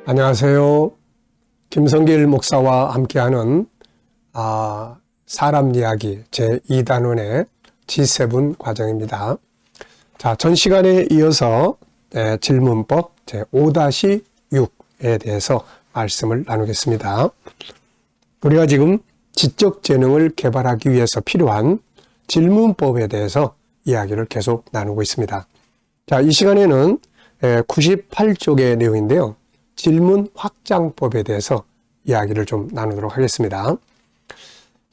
안녕하세요. 김성길 목사와 함께하는 사람 이야기 제2단원의 G7 과정입니다. 자, 전 시간에 이어서 질문법 제5-6에 대해서 말씀을 나누겠습니다. 우리가 지금 지적 재능을 개발하기 위해서 필요한 질문법에 대해서 이야기를 계속 나누고 있습니다. 자, 이 시간에는 98쪽의 내용인데요. 질문 확장법에 대해서 이야기를 좀 나누도록 하겠습니다.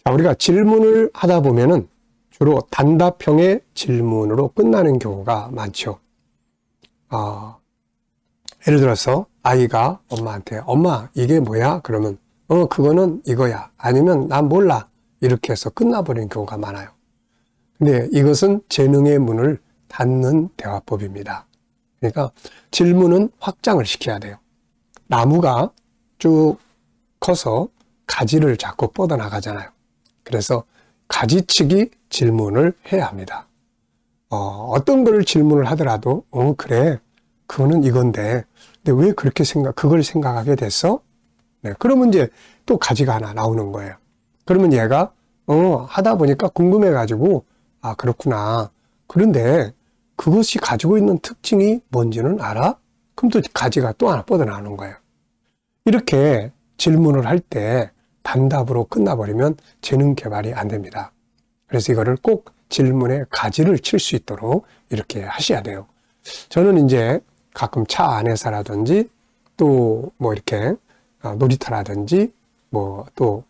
자, 우리가 질문을 하다 보면은 주로 단답형의 질문으로 끝나는 경우가 많죠. 예를 들어서 아이가 엄마한테 엄마 이게 뭐야? 그러면 그거는 이거야. 아니면 난 몰라. 이렇게 해서 끝나버리는 경우가 많아요. 근데 이것은 재능의 문을 닫는 대화법입니다. 그러니까 질문은 확장을 시켜야 돼요. 나무가 쭉 커서 가지를 자꾸 뻗어나가잖아요. 그래서 가지치기 질문을 해야 합니다. 어떤 걸 질문을 하더라도 그래 그거는 이건데 근데 왜 그렇게 그걸 생각하게 됐어? 네, 그러면 이제 또 가지가 하나 나오는 거예요. 그러면 얘가 하다 보니까 궁금해가지고 그렇구나. 그런데 그것이 가지고 있는 특징이 뭔지는 알아? 그럼 또 가지가 또 하나 뻗어나오는 거예요. 이렇게 질문을 할 때 단답으로 끝나버리면 재능 개발이 안 됩니다. 그래서 이거를 꼭 질문에 가지를 칠 수 있도록 이렇게 하셔야 돼요. 저는 이제 가끔 차 안에서라든지 또 뭐 이렇게 놀이터라든지 뭐 또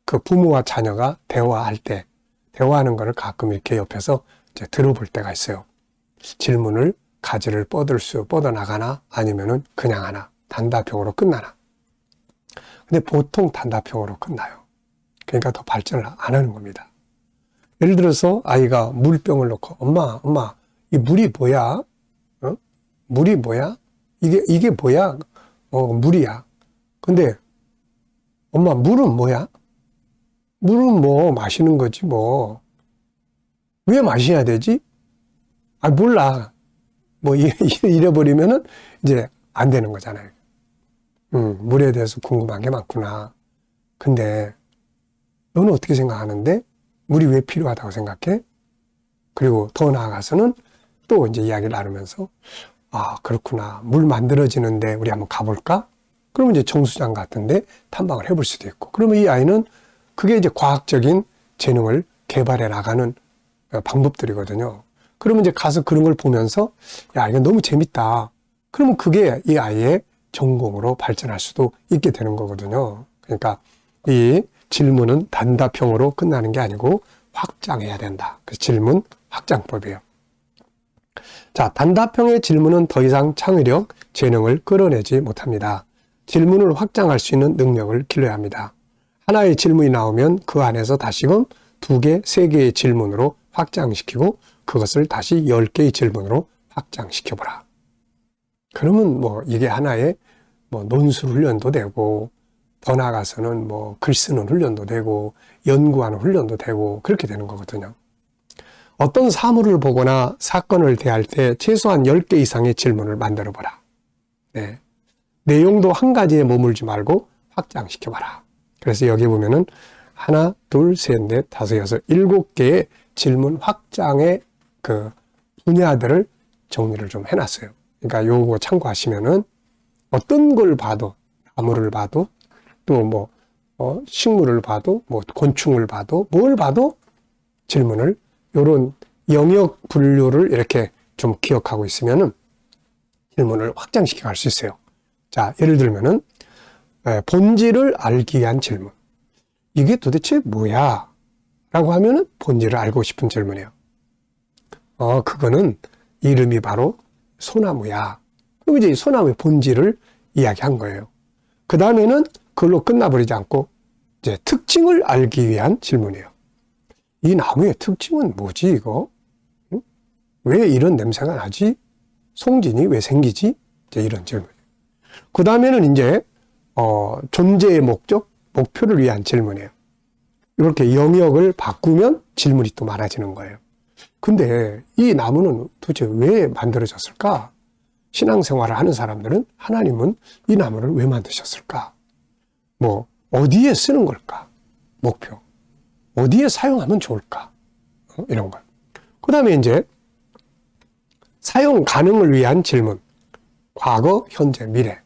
그 부모와 자녀가 대화할 때 대화하는 거를 가끔 이렇게 옆에서 이제 들어볼 때가 있어요. 질문을 가지를 뻗어나가나 아니면은 그냥 하나 단답형으로 끝나나. 근데 보통 단답형으로 끝나요. 그러니까 더 발전을 안 하는 겁니다. 예를 들어서 아이가 물병을 놓고 엄마 이 물이 뭐야? 물이 뭐야? 이게 뭐야? 물이야. 근데 엄마 물은 뭐야? 물은 뭐 마시는 거지 뭐. 왜 마셔야 되지? 몰라. 뭐 이래버리면은 이제 안 되는 거잖아요. 물에 대해서 궁금한 게 많구나. 근데 너는 어떻게 생각하는데? 물이 왜 필요하다고 생각해? 그리고 더 나아가서는 또 이제 이야기를 나누면서 그렇구나. 물 만들어지는데 우리 한번 가볼까? 그러면 이제 정수장 같은데 탐방을 해볼 수도 있고. 그러면 이 아이는 그게 이제 과학적인 재능을 개발해 나가는 방법들이거든요. 그러면 이제 가서 그런 걸 보면서 야, 이거 너무 재밌다. 그러면 그게 이 아이의 전공으로 발전할 수도 있게 되는 거거든요. 그러니까 이 질문은 단답형으로 끝나는 게 아니고 확장해야 된다. 그 질문 확장법이에요. 자, 단답형의 질문은 더 이상 창의력, 재능을 끌어내지 못합니다. 질문을 확장할 수 있는 능력을 길러야 합니다. 하나의 질문이 나오면 그 안에서 다시금 2개, 3개의 질문으로 확장시키고 그것을 다시 10개의 질문으로 확장시켜보라. 그러면 뭐 이게 하나의 뭐 논술 훈련도 되고 더 나아가서는 뭐 글 쓰는 훈련도 되고 연구하는 훈련도 되고 그렇게 되는 거거든요. 어떤 사물을 보거나 사건을 대할 때 최소한 10개 이상의 질문을 만들어 보라. 네. 내용도 한 가지에 머물지 말고 확장시켜봐라. 그래서 여기 보면은 하나, 둘, 셋, 넷, 다섯, 여섯, 7개의 질문 확장의 그 분야들을 정리를 좀 해놨어요. 그러니까 요거 참고하시면은 어떤 걸 봐도 나무를 봐도 또 뭐 식물을 봐도 뭐 곤충을 봐도 뭘 봐도 질문을 요런 영역 분류를 이렇게 좀 기억하고 있으면은 질문을 확장시켜 갈 수 있어요. 자, 예를 들면은 본질을 알기 위한 질문. 이게 도대체 뭐야? 라고 하면은 본질을 알고 싶은 질문이에요. 그거는 이름이 바로 소나무야. 그럼 이제 소나무의 본질을 이야기한 거예요. 그 다음에는 그걸로 끝나버리지 않고 이제 특징을 알기 위한 질문이에요. 이 나무의 특징은 뭐지 이거? 왜 이런 냄새가 나지? 송진이 왜 생기지? 이제 이런 질문. 그 다음에는 이제 존재의 목적, 목표를 위한 질문이에요. 이렇게 영역을 바꾸면 질문이 또 많아지는 거예요. 근데 이 나무는 도대체 왜 만들어졌을까? 신앙생활을 하는 사람들은 하나님은 이 나무를 왜 만드셨을까? 뭐 어디에 쓰는 걸까? 목표. 어디에 사용하면 좋을까? 이런 것. 그 다음에 이제 사용 가능을 위한 질문. 과거, 현재, 미래.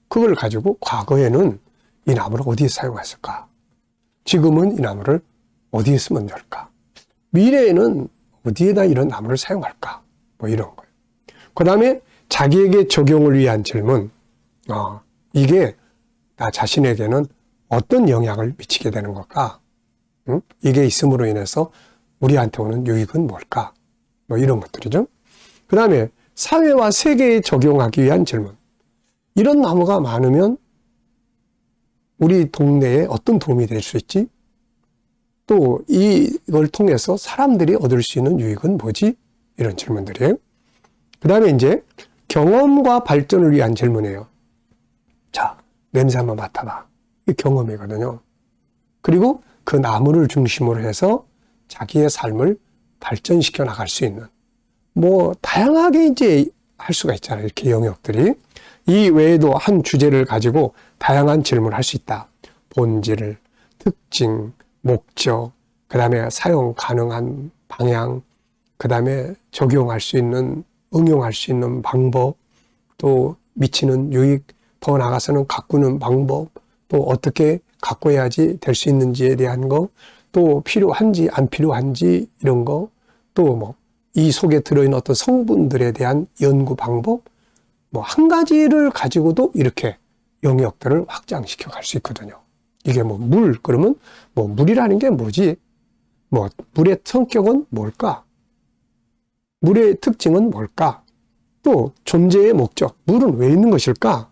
그걸 가지고 과거에는 이 나무를 어디에 사용했을까? 지금은 이 나무를 어디에 쓰면 좋을까? 미래에는 어디에다 이런 나무를 사용할까? 뭐 이런 거예요. 그 다음에 자기에게 적용을 위한 질문. 이게 나 자신에게는 어떤 영향을 미치게 되는 걸까? 이게 있음으로 인해서 우리한테 오는 유익은 뭘까? 뭐 이런 것들이죠. 그 다음에 사회와 세계에 적용하기 위한 질문. 이런 나무가 많으면 우리 동네에 어떤 도움이 될 수 있지? 또 이걸 통해서 사람들이 얻을 수 있는 유익은 뭐지? 이런 질문들이에요. 그 다음에 이제 경험과 발전을 위한 질문이에요. 자, 냄새 한번 맡아봐. 이게 경험이거든요. 그리고 그 나무를 중심으로 해서 자기의 삶을 발전시켜 나갈 수 있는 뭐 다양하게 이제 할 수가 있잖아요. 이렇게 영역들이. 이 외에도 한 주제를 가지고 다양한 질문을 할 수 있다. 본질, 특징, 목적, 그 다음에 사용 가능한 방향, 그 다음에 적용할 수 있는, 응용할 수 있는 방법, 또 미치는 유익, 더 나아가서는 가꾸는 방법, 또 어떻게 가꿔야지 될 수 있는지에 대한 거, 또 필요한지 안 필요한지 이런 거, 또 뭐 이 속에 들어있는 어떤 성분들에 대한 연구 방법, 뭐 한 가지를 가지고도 이렇게 영역들을 확장시켜 갈 수 있거든요. 이게 뭐 물, 그러면 뭐 물이라는 게 뭐지? 뭐 물의 성격은 뭘까? 물의 특징은 뭘까? 또 존재의 목적, 물은 왜 있는 것일까?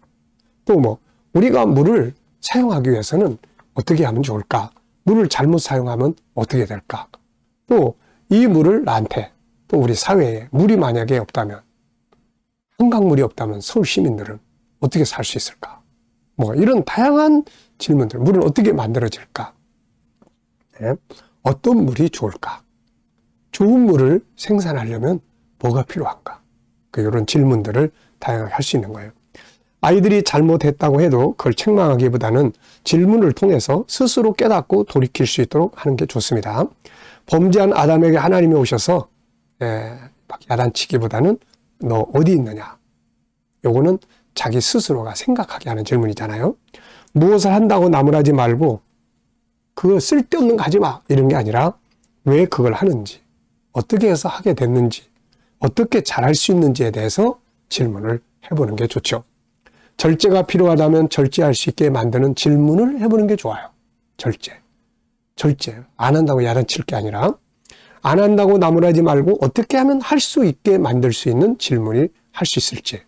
또 뭐 우리가 물을 사용하기 위해서는 어떻게 하면 좋을까? 물을 잘못 사용하면 어떻게 될까? 또 이 물을 나한테, 또 우리 사회에 물이 만약에 없다면, 한강물이 없다면 서울 시민들은 어떻게 살 수 있을까? 뭐 이런 다양한 질문들, 물은 어떻게 만들어질까? 네. 어떤 물이 좋을까? 좋은 물을 생산하려면 뭐가 필요한가? 이런 질문들을 다양하게 할 수 있는 거예요. 아이들이 잘못했다고 해도 그걸 책망하기보다는 질문을 통해서 스스로 깨닫고 돌이킬 수 있도록 하는 게 좋습니다. 범죄한 아담에게 하나님이 오셔서 막 야단치기보다는 너 어디 있느냐? 요거는 자기 스스로가 생각하게 하는 질문이잖아요. 무엇을 한다고 나무라지 말고 그거 쓸데없는 거 하지 마 이런 게 아니라 왜 그걸 하는지, 어떻게 해서 하게 됐는지, 어떻게 잘할 수 있는지에 대해서 질문을 해보는 게 좋죠. 절제가 필요하다면 절제할 수 있게 만드는 질문을 해보는 게 좋아요. 절제. 안 한다고 야단칠 게 아니라 안 한다고 나무라지 말고 어떻게 하면 할 수 있게 만들 수 있는 질문이 할 수 있을지.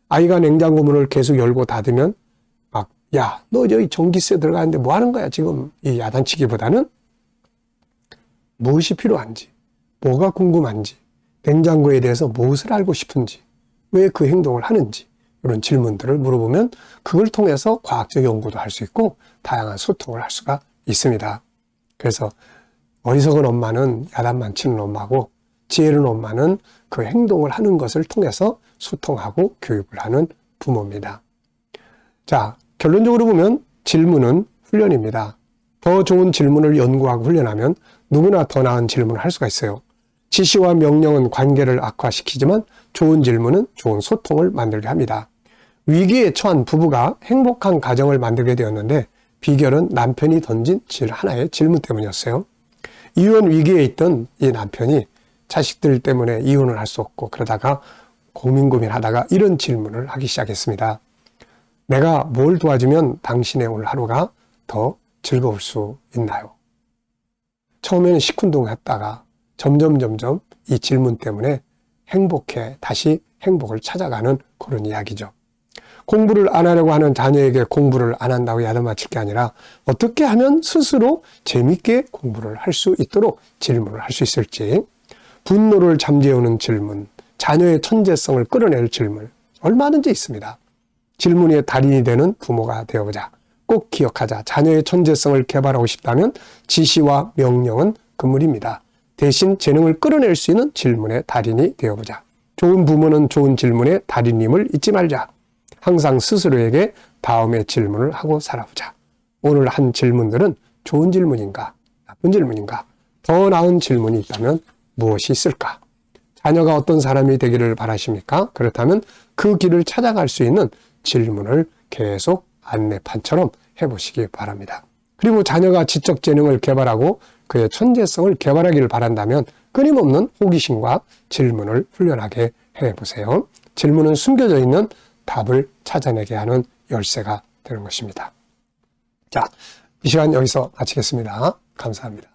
아이가 냉장고 문을 계속 열고 닫으면 막 야, 너 저기 전기세 들어가는데 뭐 하는 거야 지금, 이 야단치기보다는 무엇이 필요한지, 뭐가 궁금한지, 냉장고에 대해서 무엇을 알고 싶은지, 왜 그 행동을 하는지 이런 질문들을 물어보면 그걸 통해서 과학적 연구도 할 수 있고 다양한 소통을 할 수가 있습니다. 그래서 어리석은 엄마는 야단만 치는 엄마고 지혜로운 엄마는 그 행동을 하는 것을 통해서 소통하고 교육을 하는 부모입니다. 자, 결론적으로 보면 질문은 훈련입니다. 더 좋은 질문을 연구하고 훈련하면 누구나 더 나은 질문을 할 수가 있어요. 지시와 명령은 관계를 악화시키지만 좋은 질문은 좋은 소통을 만들게 합니다. 위기에 처한 부부가 행복한 가정을 만들게 되었는데 비결은 남편이 던진 하나의 질문 때문이었어요. 이혼 위기에 있던 이 남편이 자식들 때문에 이혼을 할 수 없고 그러다가 고민하다가 이런 질문을 하기 시작했습니다. 내가 뭘 도와주면 당신의 오늘 하루가 더 즐거울 수 있나요? 처음에는 시큰둥했다가 점점 이 질문 때문에 다시 행복을 찾아가는 그런 이야기죠. 공부를 안 하려고 하는 자녀에게 공부를 안 한다고 야단맞힐 게 아니라 어떻게 하면 스스로 재밌게 공부를 할 수 있도록 질문을 할 수 있을지, 분노를 잠재우는 질문, 자녀의 천재성을 끌어낼 질문 얼마든지 있습니다. 질문의 달인이 되는 부모가 되어보자. 꼭 기억하자. 자녀의 천재성을 개발하고 싶다면 지시와 명령은 금물입니다. 대신 재능을 끌어낼 수 있는 질문의 달인이 되어보자. 좋은 부모는 좋은 질문의 달인임을 잊지 말자. 항상 스스로에게 다음의 질문을 하고 살아보자. 오늘 한 질문들은 좋은 질문인가? 나쁜 질문인가? 더 나은 질문이 있다면 무엇이 있을까? 자녀가 어떤 사람이 되기를 바라십니까? 그렇다면 그 길을 찾아갈 수 있는 질문을 계속 안내판처럼 해보시기 바랍니다. 그리고 자녀가 지적 재능을 개발하고 그의 천재성을 개발하기를 바란다면 끊임없는 호기심과 질문을 훈련하게 해보세요. 질문은 숨겨져 있는 답을 찾아내게 하는 열쇠가 되는 것입니다. 자, 이 시간 여기서 마치겠습니다. 감사합니다.